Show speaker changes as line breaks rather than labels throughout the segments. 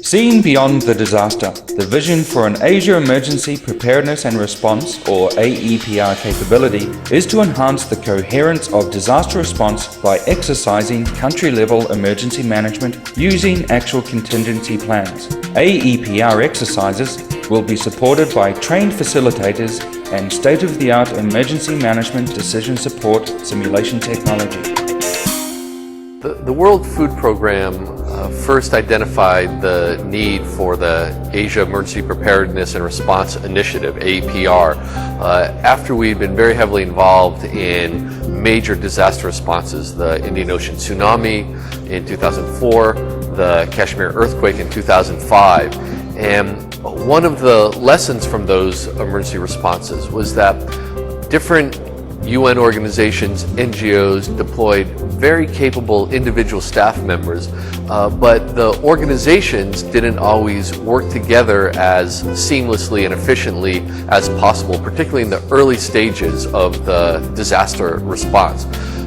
Seeing beyond the disaster, the vision for an Asia Emergency Preparedness and Response, or AEPR capability, is to enhance the coherence of disaster response by exercising country-level emergency management using actual contingency plans. AEPR exercises will be supported by trained facilitators and state-of-the-art emergency management decision support simulation technology.
The World Food Program first identified the need for the Asia Emergency Preparedness and Response Initiative, AEPR, after we'd been very heavily involved in major disaster responses, the Indian Ocean tsunami in 2004, the Kashmir earthquake in 2005. And one of the lessons from those emergency responses was that different UN organizations, NGOs deployed very capable individual staff members, but the organizations didn't always work together as seamlessly and efficiently as possible, particularly in the early stages of the disaster response.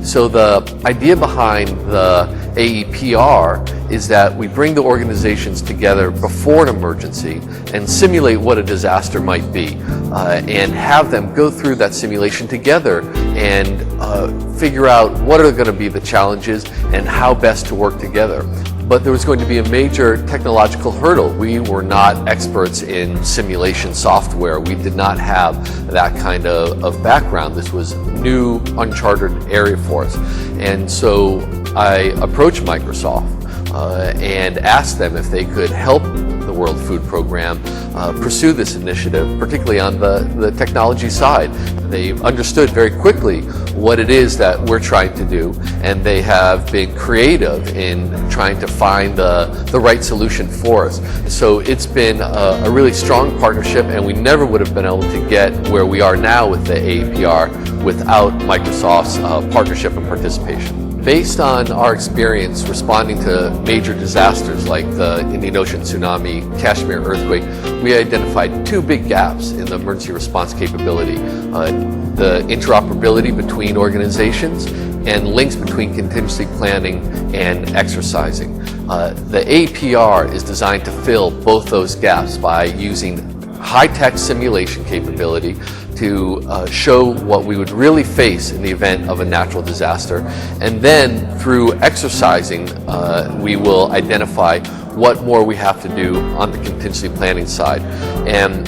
So the idea behind the AEPR is that we bring the organizations together before an emergency and simulate what a disaster might be, and have them go through that simulation together and figure out what are going to be the challenges and how best to work together. But there was going to be a major technological hurdle. We were not experts in simulation software. We did not have that kind of background. This was new, uncharted area for us. And so I approached Microsoft and asked them if they could help the World Food Program pursue this initiative, particularly on the technology side. They understood very quickly what it is that we're trying to do, and they have been creative in trying to find the right solution for us. So it's been a really strong partnership, and we never would have been able to get where we are now with the AEPR without Microsoft's partnership and participation. Based on our experience responding to major disasters like the Indian Ocean tsunami, Kashmir earthquake, we identified two big gaps in the emergency response capability. The interoperability between organizations and links between contingency planning and exercising. The AEPR is designed to fill both those gaps by using high-tech simulation capability to show what we would really face in the event of a natural disaster. And then through exercising, we will identify what more we have to do on the contingency planning side. And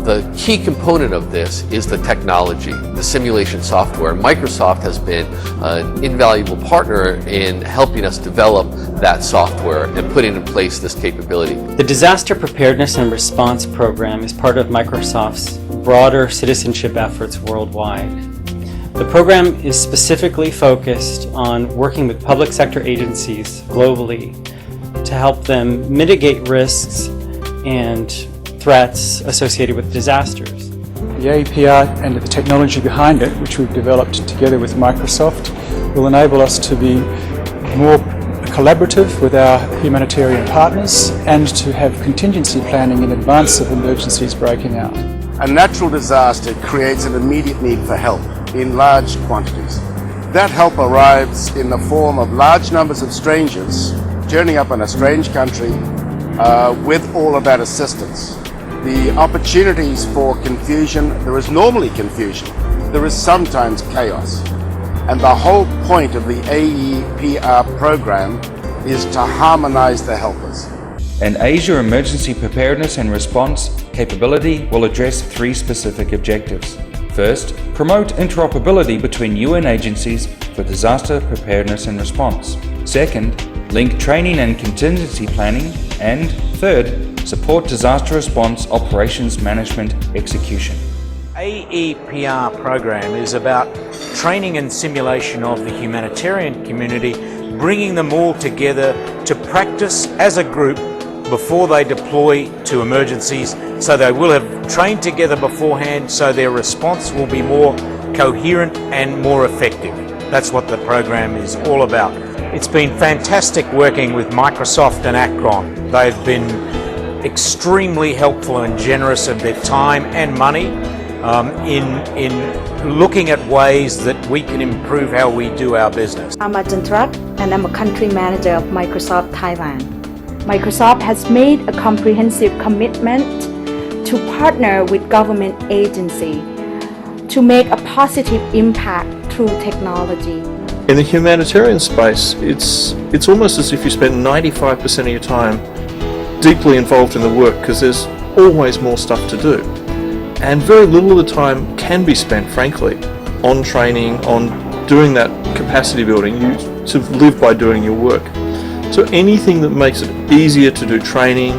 the key component of this is the technology, the simulation software. Microsoft has been an invaluable partner in helping us develop that software and putting in place this capability.
The Disaster Preparedness and Response Program is part of Microsoft's broader citizenship efforts worldwide. The program is specifically focused on working with public sector agencies globally to help them mitigate risks and threats associated with disasters.
The AEPR and the technology behind it, which we've developed together with Microsoft, will enable us to be more collaborative with our humanitarian partners and to have contingency planning in advance of emergencies breaking out.
A natural disaster creates an immediate need for help in large quantities. That help arrives in the form of large numbers of strangers journeying up in a strange country with all of that assistance. The opportunities for confusion, there is normally confusion, there is sometimes chaos. And the whole point of the AEPR program is to harmonize the helpers.
An Asia Emergency Preparedness and Response capability will address three specific objectives. First, promote interoperability between UN agencies for disaster preparedness and response. Second, link training and contingency planning. And third, support disaster response operations management execution.
AEPR program is about training and simulation of the humanitarian community, bringing them all together to practice as a group before they deploy to emergencies, so they will have trained together beforehand, so their response will be more coherent and more effective. That's what the program is all about. It's been fantastic working with Microsoft and Akron. They've been extremely helpful and generous of their time and money in looking at ways that we can improve how we do our business.
I'm Ajantrak and I'm a country manager of Microsoft Thailand. Microsoft has made a comprehensive commitment to partner with government agencies to make a positive impact through technology.
In the humanitarian space, it's almost as if you spend 95% of your time deeply involved in the work, because there's always more stuff to do. And very little of the time can be spent, frankly, on training, on doing that capacity building. You sort of live by doing your work. So anything that makes it easier to do training,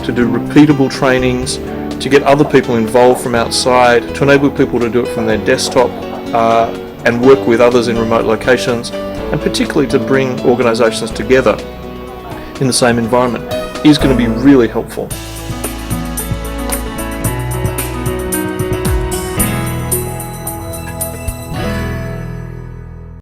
to do repeatable trainings, to get other people involved from outside, to enable people to do it from their desktop and work with others in remote locations, and particularly to bring organisations together in the same environment, is going to be really helpful.